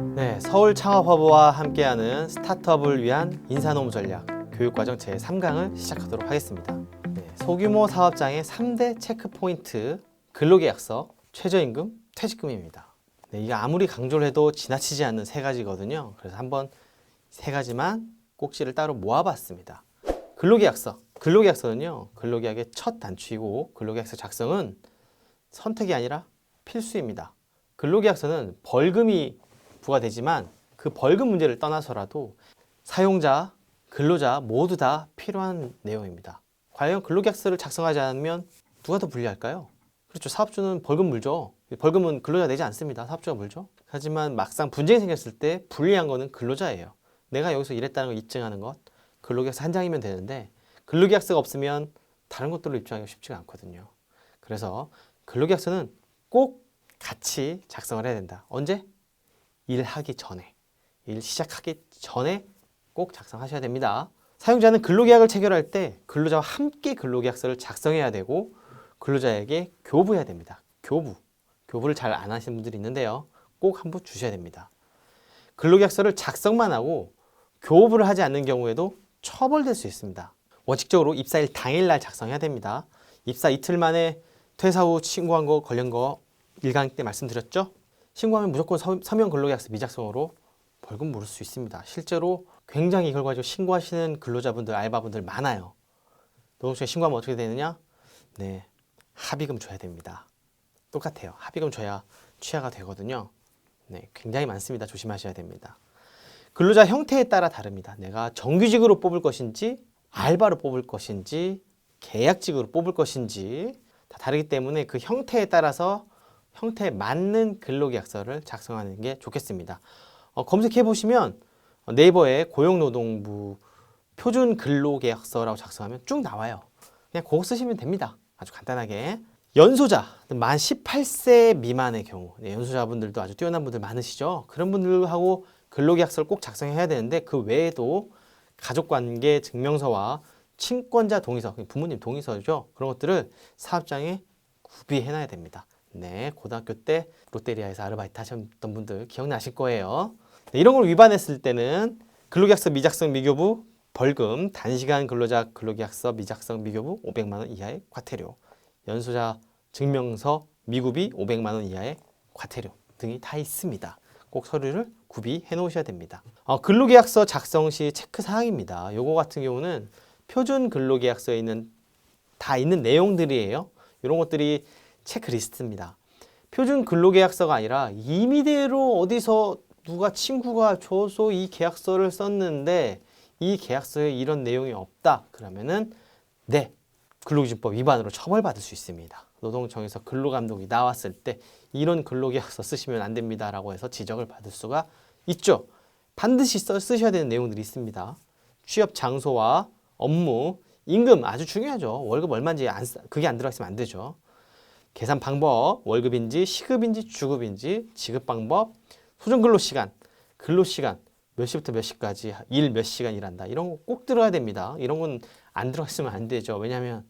네, 서울창업허브와 함께하는 스타트업을 위한 인사노무 전략 교육과정 제3강을 시작하도록 하겠습니다. 네, 소규모 사업장의 3대 체크포인트, 근로계약서, 최저임금, 퇴직금입니다. 네, 이게 아무리 강조를 해도 지나치지 않는 세 가지거든요. 그래서 한번 세 가지만 꼭지를 따로 모아봤습니다. 근로계약서. 근로계약서는요, 근로계약의 첫 단추이고 근로계약서 작성은 선택이 아니라 필수입니다. 근로계약서는 벌금이 부과되지만 그 벌금 문제를 떠나서라도 사용자, 근로자 모두 다 필요한 내용입니다. 과연 근로계약서를 작성하지 않으면 누가 더 불리할까요? 그렇죠. 사업주는 벌금 물죠. 벌금은 근로자 내지 않습니다. 사업주가 물죠. 하지만 막상 분쟁이 생겼을 때 불리한 거는 근로자예요. 내가 여기서 일했다는 걸 입증하는 것, 근로계약서 한 장이면 되는데 근로계약서가 없으면 다른 것들로 입증하기가 쉽지가 않거든요. 그래서 근로계약서는 꼭 같이 작성을 해야 된다. 언제? 일하기 전에, 일 시작하기 전에 꼭 작성하셔야 됩니다. 사용자는 근로계약을 체결할 때 근로자와 함께 근로계약서를 작성해야 되고 근로자에게 교부해야 됩니다. 교부를 잘 안 하시는 분들이 있는데요. 꼭 한번 주셔야 됩니다. 근로계약서를 작성만 하고 교부를 하지 않는 경우에도 처벌될 수 있습니다. 원칙적으로 입사일 당일날 작성해야 됩니다. 입사 이틀 만에 퇴사 후 신고한 거 관련 거 1강의 때 말씀드렸죠? 신고하면 무조건 서면 근로계약서 미작성으로 벌금 물을 수 있습니다. 실제로 굉장히 이걸 가지고 신고하시는 근로자분들, 알바분들 많아요. 노동청에 신고하면 어떻게 되느냐? 네, 합의금 줘야 됩니다. 똑같아요. 합의금 줘야 취하가 되거든요. 네, 굉장히 많습니다. 조심하셔야 됩니다. 근로자 형태에 따라 다릅니다. 내가 정규직으로 뽑을 것인지, 알바로 뽑을 것인지, 계약직으로 뽑을 것인지 다 다르기 때문에 그 형태에 따라서 형태에 맞는 근로계약서를 작성하는 게 좋겠습니다. 검색해 보시면 네이버에 고용노동부 표준 근로계약서라고 작성하면 쭉 나와요. 그냥 그거 쓰시면 됩니다. 아주 간단하게. 연소자, 만 18세 미만의 경우, 연소자분들도 아주 뛰어난 분들 많으시죠. 그런 분들하고 근로계약서를 꼭 작성해야 되는데 그 외에도 가족관계 증명서와 친권자 동의서, 부모님 동의서죠. 그런 것들을 사업장에 구비해놔야 됩니다. 네, 고등학교 때 롯데리아에서 아르바이트 하셨던 분들 기억나실 거예요. 네, 이런 걸 위반했을 때는 근로계약서 미작성 미교부 벌금, 단시간 근로자 근로계약서 미작성 미교부 500만 원 이하의 과태료, 연소자 증명서 미구비 500만 원 이하의 과태료 등이 다 있습니다. 꼭 서류를 구비해 놓으셔야 됩니다. 근로계약서 작성 시 체크 사항입니다. 요거 같은 경우는 표준 근로계약서에 다 있는 내용들이에요. 이런 것들이 체크리스트입니다. 표준 근로계약서가 아니라 임의대로 어디서 누가 친구가 줘서 이 계약서를 썼는데 이 계약서에 이런 내용이 없다. 그러면은 네, 근로기준법 위반으로 처벌받을 수 있습니다. 노동청에서 근로감독이 나왔을 때 이런 근로계약서 쓰시면 안 됩니다라고 해서 지적을 받을 수가 있죠. 반드시 쓰셔야 되는 내용들이 있습니다. 취업 장소와 업무, 임금 아주 중요하죠. 월급 얼마인지 그게 안 들어가 있으면 안 되죠. 계산 방법, 월급인지 시급인지 주급인지 지급 방법, 소정 근로시간, 근로시간 몇 시부터 몇 시까지 일 몇 시간 일한다. 이런 거 꼭 들어야 됩니다. 이런 건 안 들어갔으면 안 되죠. 왜냐하면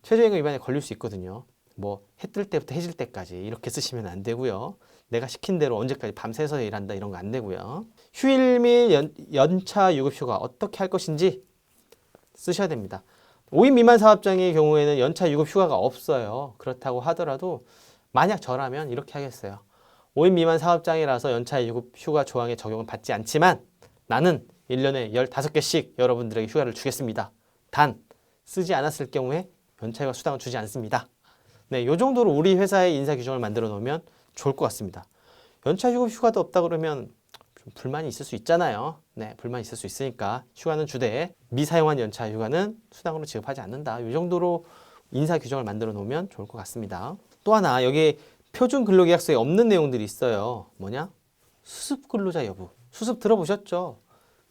최저임금 위반에 걸릴 수 있거든요. 뭐 해 뜰 때부터 해질 때까지 이렇게 쓰시면 안 되고요. 내가 시킨 대로 언제까지 밤새서 일한다 이런 거 안 되고요. 휴일 및 연차 유급휴가 어떻게 할 것인지 쓰셔야 됩니다. 5인 미만 사업장의 경우에는 연차 유급 휴가가 없어요. 그렇다고 하더라도 만약 저라면 이렇게 하겠어요. 5인 미만 사업장이라서 연차 유급 휴가 조항의 적용을 받지 않지만 나는 1년에 15개씩 여러분들에게 휴가를 주겠습니다. 단 쓰지 않았을 경우에 연차 휴가 수당을 주지 않습니다. 네, 이 정도로 우리 회사의 인사 규정을 만들어 놓으면 좋을 것 같습니다. 연차 유급 휴가도 없다 그러면 좀 불만이 있을 수 있잖아요. 네, 불만이 있을 수 있으니까 휴가는 주되 미사용한 연차 휴가는 수당으로 지급하지 않는다. 이 정도로 인사 규정을 만들어 놓으면 좋을 것 같습니다. 또 하나 여기 표준 근로계약서에 없는 내용들이 있어요. 뭐냐? 수습 근로자 여부. 수습 들어보셨죠?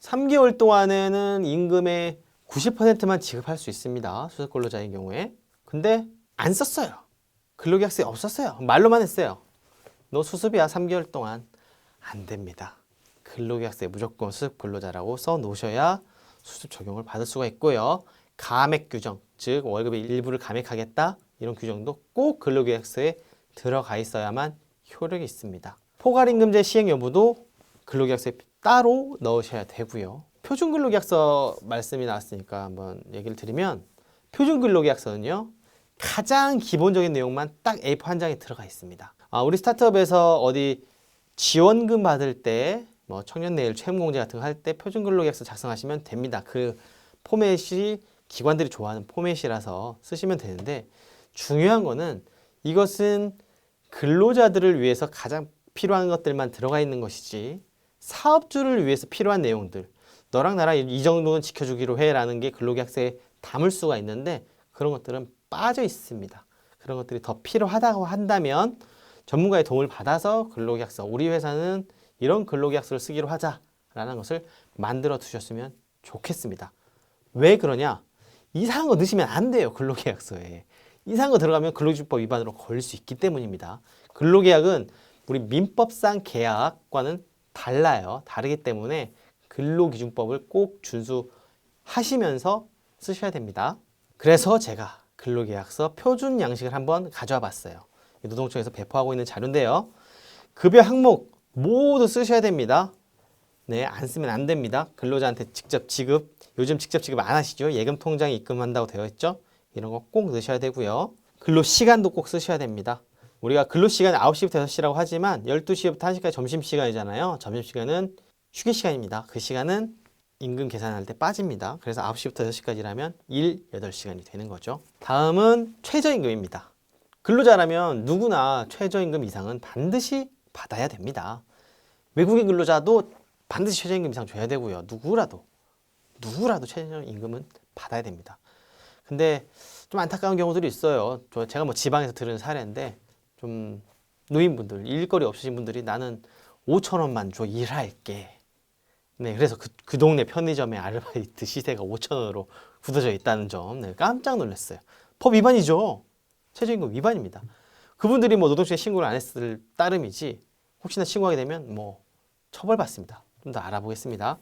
3개월 동안에는 임금의 90%만 지급할 수 있습니다. 수습 근로자인 경우에. 근데 안 썼어요. 근로계약서에 없었어요. 말로만 했어요. 너 수습이야 3개월 동안. 안 됩니다. 근로계약서에 무조건 수습 근로자라고 써 놓으셔야 수습 적용을 받을 수가 있고요. 감액 규정, 즉 월급의 일부를 감액하겠다 이런 규정도 꼭 근로계약서에 들어가 있어야만 효력이 있습니다. 포괄임금제 시행 여부도 근로계약서에 따로 넣으셔야 되고요. 표준근로계약서 말씀이 나왔으니까 한번 얘기를 드리면 표준근로계약서는요. 가장 기본적인 내용만 딱 A4 한 장에 들어가 있습니다. 우리 스타트업에서 어디 지원금 받을 때 뭐 청년내일 채용공제 같은 거 할 때 표준근로계약서 작성하시면 됩니다. 그 포맷이 기관들이 좋아하는 포맷이라서 쓰시면 되는데 중요한 거는 이것은 근로자들을 위해서 가장 필요한 것들만 들어가 있는 것이지 사업주를 위해서 필요한 내용들 너랑 나랑 이 정도는 지켜주기로 해라는 게 근로계약서에 담을 수가 있는데 그런 것들은 빠져 있습니다. 그런 것들이 더 필요하다고 한다면 전문가의 도움을 받아서 근로계약서 우리 회사는 이런 근로계약서를 쓰기로 하자라는 것을 만들어 두셨으면 좋겠습니다. 왜 그러냐? 이상한 거 넣으시면 안 돼요. 근로계약서에. 이상한 거 들어가면 근로기준법 위반으로 걸릴 수 있기 때문입니다. 근로계약은 우리 민법상 계약과는 달라요. 다르기 때문에 근로기준법을 꼭 준수하시면서 쓰셔야 됩니다. 그래서 제가 근로계약서 표준 양식을 한번 가져와 봤어요. 노동청에서 배포하고 있는 자료인데요. 급여 항목 모두 쓰셔야 됩니다. 네, 안 쓰면 안 됩니다. 근로자한테 직접 지급, 요즘 직접 지급 안 하시죠? 예금 통장에 입금한다고 되어 있죠? 이런 거 꼭 넣으셔야 되고요. 근로 시간도 꼭 쓰셔야 됩니다. 우리가 근로 시간이 9시부터 6시라고 하지만 12시부터 1시까지 점심시간이잖아요. 점심시간은 휴게 시간입니다. 그 시간은 임금 계산할 때 빠집니다. 그래서 9시부터 6시까지라면 일 8시간이 되는 거죠. 다음은 최저임금입니다. 근로자라면 누구나 최저임금 이상은 반드시 받아야 됩니다. 외국인 근로자도 반드시 최저임금 이상 줘야 되고요. 누구라도 최저임금은 받아야 됩니다. 근데 좀 안타까운 경우들이 있어요. 제가 뭐 지방에서 들은 사례인데 좀 노인분들, 일거리 없으신 분들이 나는 5,000원만 줘 일할게. 네, 그래서 그 동네 편의점의 아르바이트 시세가 5,000원으로 굳어져 있다는 점, 네, 깜짝 놀랐어요. 법 위반이죠. 최저임금 위반입니다. 그분들이 뭐 노동청에 신고를 안 했을 따름이지 혹시나 신고하게 되면 뭐 처벌받습니다. 좀 더 알아보겠습니다.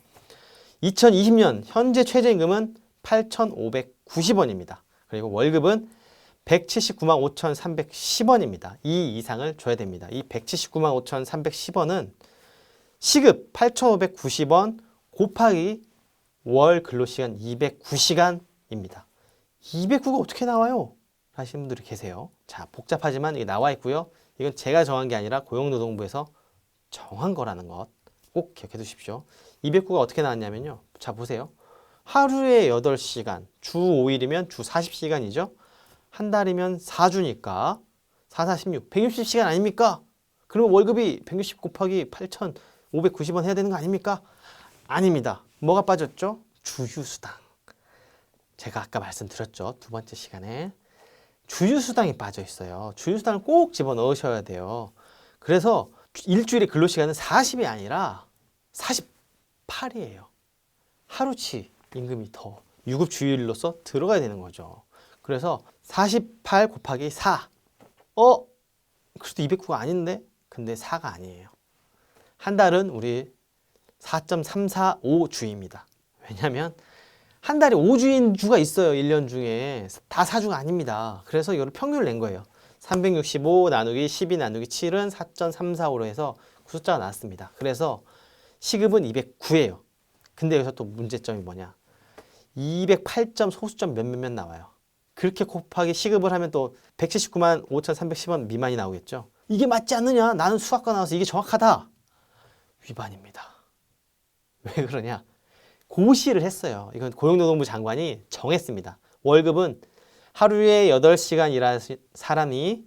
2020년 현재 최저임금은 8,590원입니다. 그리고 월급은 179만 5,310원입니다. 이 이상을 줘야 됩니다. 이 179만 5,310원은 시급 8,590원 곱하기 월 근로시간 209시간입니다. 209가 어떻게 나와요? 하시는 분들이 계세요. 자, 복잡하지만 이게 나와 있고요. 이건 제가 정한 게 아니라 고용노동부에서 정한 거라는 것 꼭 기억해 두십시오. 209가 어떻게 나왔냐면요. 자, 보세요. 하루에 8시간, 주 5일이면 주 40시간이죠. 한 달이면 4주니까 4, 4, 16, 160시간 아닙니까? 그러면 월급이 160 곱하기 8,590원 해야 되는 거 아닙니까? 아닙니다. 뭐가 빠졌죠? 주휴수당. 제가 아까 말씀드렸죠. 두 번째 시간에. 주휴수당이 빠져 있어요. 주휴수당을 꼭 집어넣으셔야 돼요. 그래서 일주일의 근로시간은 40이 아니라 48이에요. 하루치 임금이 더 유급주일로서 들어가야 되는 거죠. 그래서 48 곱하기 4. 그래도 209가 아닌데? 근데 4가 아니에요. 한 달은 우리 4.345주입니다. 왜냐하면 한 달에 5주인 주가 있어요. 1년 중에. 다 4주가 아닙니다. 그래서 이걸 평균을 낸 거예요. 365 나누기 12 나누기 7은 4.345로 해서 그 숫자가 나왔습니다. 그래서 시급은 209예요. 근데 여기서 또 문제점이 뭐냐. 208점 소수점 몇몇몇 나와요. 그렇게 곱하기 시급을 하면 또 179만 5,310원 미만이 나오겠죠. 이게 맞지 않느냐? 나는 수학과 나와서 이게 정확하다. 위반입니다. 왜 그러냐? 고시를 했어요. 이건 고용노동부 장관이 정했습니다. 월급은 하루에 8시간 일하는 사람이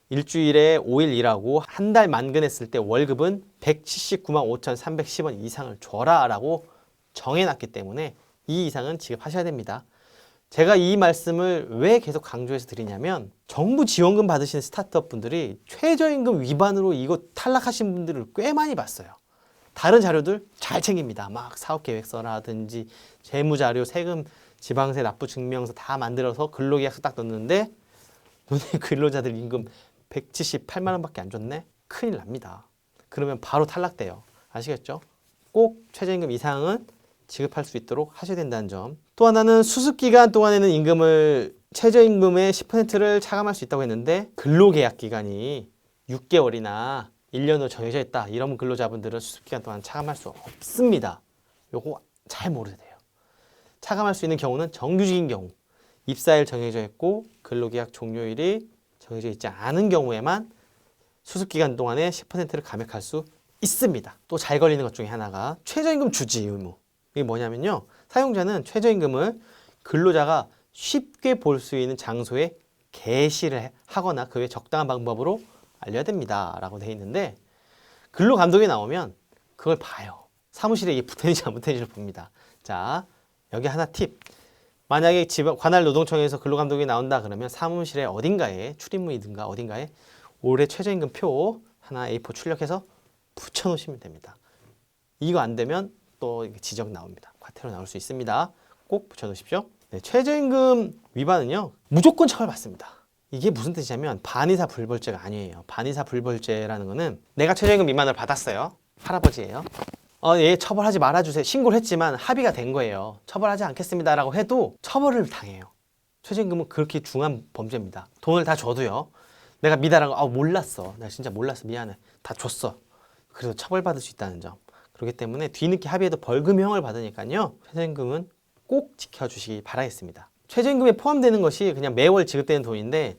일주일에 5일 일하고 한 달 만근했을 때 월급은 179만 5,310원 이상을 줘라 라고 정해놨기 때문에 이 이상은 지급하셔야 됩니다. 제가 이 말씀을 왜 계속 강조해서 드리냐면 정부 지원금 받으시는 스타트업 분들이 최저임금 위반으로 이거 탈락하신 분들을 꽤 많이 봤어요. 다른 자료들 잘 챙깁니다. 막 사업계획서라든지 재무자료, 세금, 지방세, 납부증명서 다 만들어서 근로계약서 딱 넣는데 너네 근로자들 임금 178만 원밖에 안 줬네? 큰일 납니다. 그러면 바로 탈락돼요. 아시겠죠? 꼭 최저임금 이상은 지급할 수 있도록 하셔야 된다는 점. 또 하나는 수습기간 동안에는 임금을 최저임금의 10%를 차감할 수 있다고 했는데 근로계약 기간이 6개월이나 1년으로 정해져 있다. 이런 근로자분들은 수습기간 동안 차감할 수 없습니다. 요거 잘 모르셔야 돼요. 차감할 수 있는 경우는 정규직인 경우, 입사일 정해져 있고 근로계약 종료일이 정해져 있지 않은 경우에만 수습기간 동안에 10%를 감액할 수 있습니다. 또 잘 걸리는 것 중에 하나가 최저임금 주지 의무. 이게 뭐냐면요. 사용자는 최저임금을 근로자가 쉽게 볼 수 있는 장소에 게시를 하거나 그 외 적당한 방법으로 알려야 됩니다. 라고 되어 있는데 근로감독이 나오면 그걸 봐요. 사무실에 이게 붙어있는지 안 붙어있는지를 봅니다. 자, 여기 하나 팁. 만약에 관할 노동청에서 근로감독이 나온다 그러면 사무실에 어딘가에 출입문이든가 어딘가에 올해 최저임금 표 하나 A4 출력해서 붙여놓으시면 됩니다. 이거 안 되면 또 지적 나옵니다. 과태료 나올 수 있습니다. 꼭 붙여놓으십시오. 네, 최저임금 위반은요 무조건 처벌받습니다. 이게 무슨 뜻이냐면 반의사 불벌죄가 아니에요. 반의사 불벌죄라는 거는 내가 최저임금 미만을 받았어요. 할아버지예요. 얘 처벌하지 말아주세요. 신고를 했지만 합의가 된 거예요. 처벌하지 않겠습니다라고 해도 처벌을 당해요. 최저임금은 그렇게 중한 범죄입니다. 돈을 다 줘도요. 내가 미달한 거 몰랐어. 나 진짜 몰랐어. 미안해. 다 줬어. 그래서 처벌받을 수 있다는 점. 그렇기 때문에 뒤늦게 합의해도 벌금형을 받으니까요. 최저임금은 꼭 지켜주시기 바라겠습니다. 최저임금에 포함되는 것이 그냥 매월 지급되는 돈인데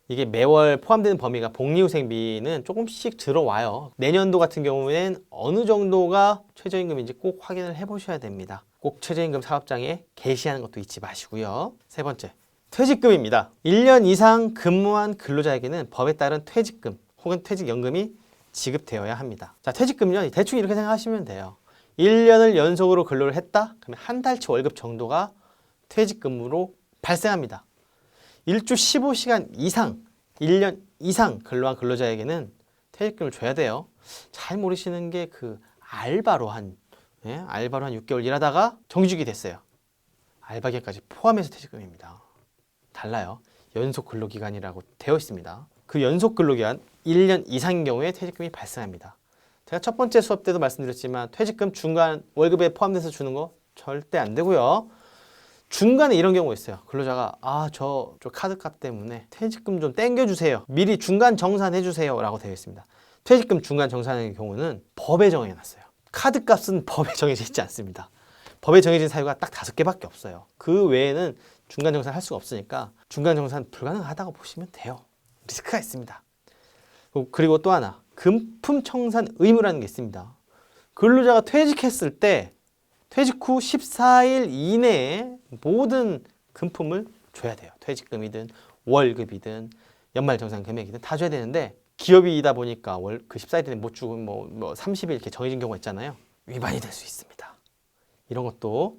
이게 매월 포함되는 범위가 복리후생비는 조금씩 들어와요. 내년도 같은 경우에는 어느 정도가 최저임금인지 꼭 확인을 해보셔야 됩니다. 꼭 최저임금 사업장에 게시하는 것도 잊지 마시고요. 세 번째, 퇴직금입니다. 1년 이상 근무한 근로자에게는 법에 따른 퇴직금 혹은 퇴직연금이 지급되어야 합니다. 자, 퇴직금요. 대충 이렇게 생각하시면 돼요. 1년을 연속으로 근로를 했다? 그러면 한 달치 월급 정도가 퇴직금으로 발생합니다. 일주 15시간 이상, 1년 이상 근로한 근로자에게는 퇴직금을 줘야 돼요. 잘 모르시는 게 그 알바로 한 6개월 일하다가 정규직이 됐어요. 알바기까지 포함해서 퇴직금입니다. 달라요. 연속 근로기간이라고 되어 있습니다. 그 연속 근로기간 1년 이상인 경우에 퇴직금이 발생합니다. 제가 첫 번째 수업 때도 말씀드렸지만 퇴직금 중간 월급에 포함돼서 주는 거 절대 안 되고요. 중간에 이런 경우가 있어요. 근로자가 저 카드값 때문에 퇴직금 좀 땡겨주세요. 미리 중간 정산해주세요 라고 되어 있습니다. 퇴직금 중간 정산의 경우는 법에 정해놨어요. 카드값은 법에 정해져 있지 않습니다. 법에 정해진 사유가 딱 5개밖에 없어요. 그 외에는 중간 정산 할 수가 없으니까 중간 정산 불가능하다고 보시면 돼요. 리스크가 있습니다. 그리고 또 하나, 금품 청산 의무라는 게 있습니다. 근로자가 퇴직했을 때 퇴직 후 14일 이내에 모든 금품을 줘야 돼요. 퇴직금이든 월급이든 연말정산 금액이든 다 줘야 되는데 기업이다 보니까 그 14일 이내 못 주고 뭐 30일 이렇게 정해진 경우가 있잖아요. 위반이 될 수 있습니다. 이런 것도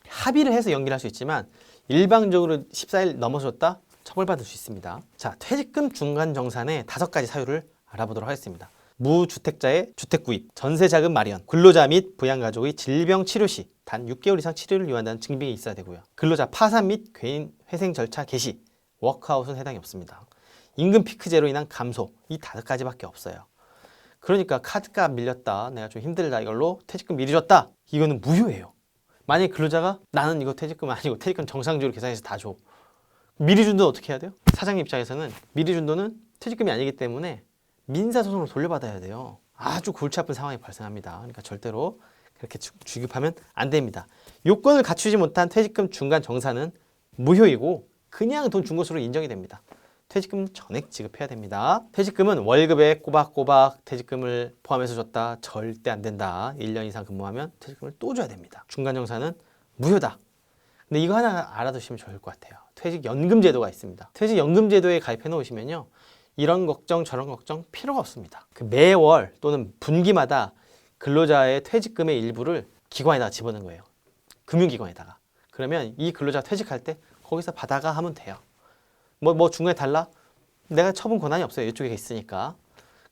합의를 해서 연기를 할 수 있지만 일방적으로 14일 넘어섰다? 처벌받을 수 있습니다. 자, 퇴직금 중간 정산의 5가지 사유를 알아보도록 하겠습니다. 무주택자의 주택구입, 전세자금 마련, 근로자 및 부양가족의 질병 치료 시 단 6개월 이상 치료를 요한다는 증빙이 있어야 되고요. 근로자 파산 및 개인 회생 절차 개시, 워크아웃은 해당이 없습니다. 임금 피크제로 인한 감소, 이 5가지밖에 없어요. 그러니까 카드값 밀렸다, 내가 좀 힘들다 이걸로 퇴직금 미리 줬다, 이거는 무효예요. 만약에 근로자가 나는 이거 퇴직금 아니고 퇴직금 정상적으로 계산해서 다 줘. 미리 준 돈 어떻게 해야 돼요? 사장님 입장에서는 미리 준 돈은 퇴직금이 아니기 때문에 민사소송으로 돌려받아야 돼요. 아주 골치 아픈 상황이 발생합니다. 그러니까 절대로 그렇게 주급하면 안 됩니다. 요건을 갖추지 못한 퇴직금 중간 정산은 무효이고 그냥 돈 준 것으로 인정이 됩니다. 퇴직금 전액 지급해야 됩니다. 퇴직금은 월급에 꼬박꼬박 퇴직금을 포함해서 줬다? 절대 안 된다. 1년 이상 근무하면 퇴직금을 또 줘야 됩니다. 중간 정산은 무효다. 근데 이거 하나 알아두시면 좋을 것 같아요. 퇴직연금 제도가 있습니다. 퇴직연금 제도에 가입해 놓으시면요, 이런 걱정 저런 걱정 필요가 없습니다. 그 매월 또는 분기마다 근로자의 퇴직금의 일부를 기관에다가 집어넣는 거예요. 금융기관에다가. 그러면 이 근로자가 퇴직할 때 거기서 받아가 하면 돼요. 뭐 중간에 달라? 내가 처분 권한이 없어요. 이쪽에 있으니까.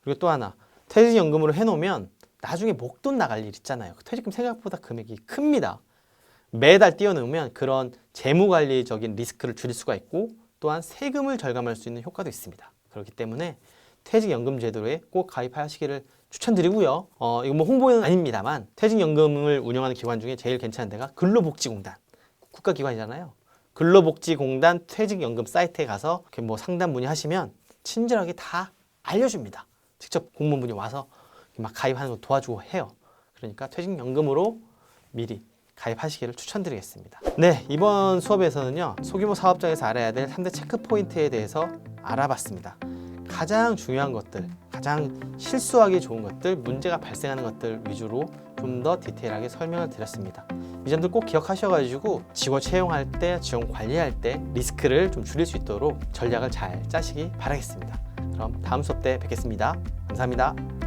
그리고 또 하나, 퇴직연금으로 해놓으면 나중에 목돈 나갈 일 있잖아요. 퇴직금 생각보다 금액이 큽니다. 매달 띄워넣으면 그런 재무관리적인 리스크를 줄일 수가 있고 또한 세금을 절감할 수 있는 효과도 있습니다. 그렇기 때문에 퇴직연금 제도에 꼭 가입하시기를 추천드리고요. 이거 뭐 홍보는 아닙니다만 퇴직연금을 운영하는 기관 중에 제일 괜찮은 데가 근로복지공단, 국가기관이잖아요. 근로복지공단 퇴직연금 사이트에 가서 이렇게 뭐 상담 문의하시면 친절하게 다 알려줍니다. 직접 공무원분이 와서 막 가입하는 거 도와주고 해요. 그러니까 퇴직연금으로 미리 가입하시기를 추천드리겠습니다. 네, 이번 수업에서는요, 소규모 사업장에서 알아야 될 3대 체크 포인트에 대해서 알아봤습니다. 가장 중요한 것들, 가장 실수하기 좋은 것들, 문제가 발생하는 것들 위주로 좀 더 디테일하게 설명을 드렸습니다. 이 점들 꼭 기억하셔가지고 직원 채용할 때, 직원 관리할 때 리스크를 좀 줄일 수 있도록 전략을 잘 짜시기 바라겠습니다. 그럼 다음 수업 때 뵙겠습니다. 감사합니다.